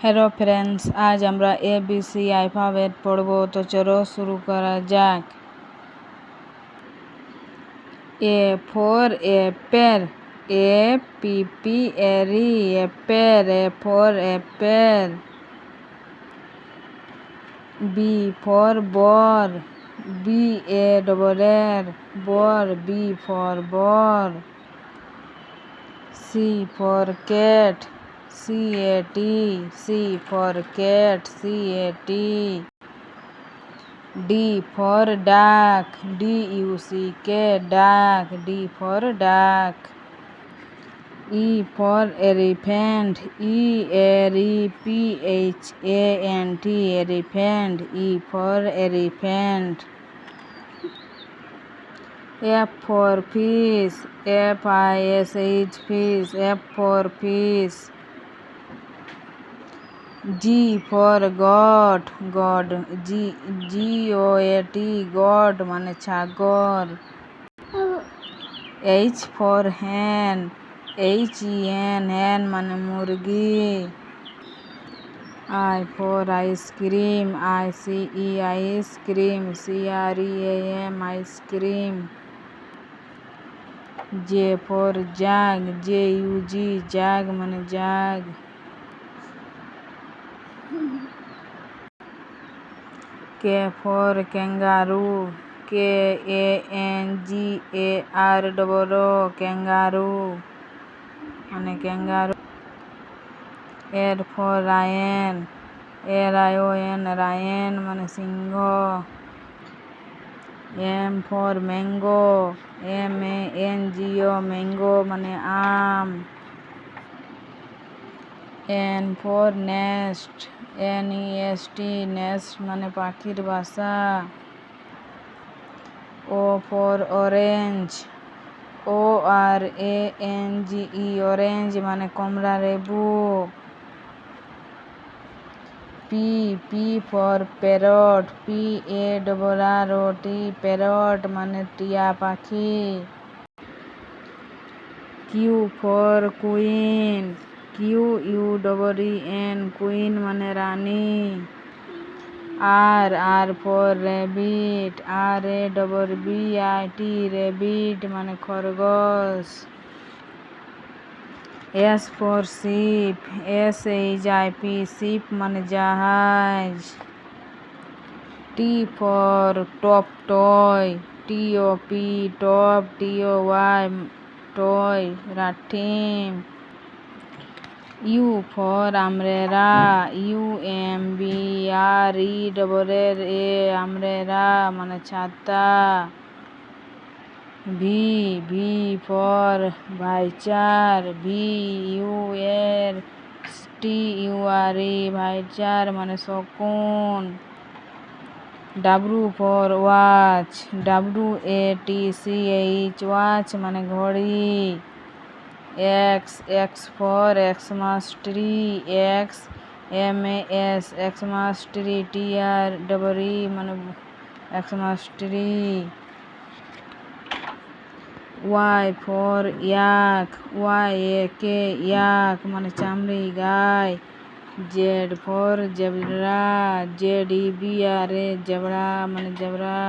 Hello friends, आज আমরা ABC alphabet पढ़ब। तो चलो शुरू करा जाक। A for apple, A-P-P-L-E, apple, A for apple. B for ball, B-A-L-L, ball, B for ball. C for cat, C-A-T, C for cat, C-A-T. D for duck, D-U-C-K, duck, D for duck. E for elephant, E-L-E-P-H-A-N-T, elephant, E for elephant. F for fish, F-I-S-H, fish, F for fish. G for goat, goat, G-O-A-T, goat মানে ছাগল। H for hen, H-E-N, hen মানে মুরগি। I for ice cream, I-C-E, ice cream, C-R-E-A-M, ice cream. J for jug, J-U-G, jug মানে jug. K for kangaroo, K-A-N-G-A-R-O-O, kangaroo মানে kangaroo. L for lion, L-I-O-N, lion মানে সিংহ। M for mango, M-A-N-G-O, mango মানে আম। N for nest, N-E-S-T, nest মানে পাখির বাসা। O for orange, O-R-A-N-G-E, orange মানে কমলা লেবু। P for parrot, P-A-R-R-O-T, parrot মানে টিয়া পাখি। Q for queen, Q-U-E-E-N, queen মানে রানী। R for rabbit, R-A-B-B-I-T, rabbit মানে খরগোশ। S for ship, S-H-I-P, ship মানে জাহাজ। T for top toy, T-O-P, top, T-O-Y, toy রাঠিম। U for umbrella, U-M-B-R-E-L-L-A, umbrella মানে ছাতা। V for ভাইচার, V-U-R-T-U-R-E, ভাইচার মানে শকুন। W for watch, W-A-T-C-H, watch মানে ঘড়ি। X for Xmas tree, X-M-A-S, Xmas tree, T-R-E-E মানে Xmas tree. Y for yak, Y-A-K, yak মানে চামড়ি গাই। Z for zebra, Z-E-B-R-A, zebra মানে zebra.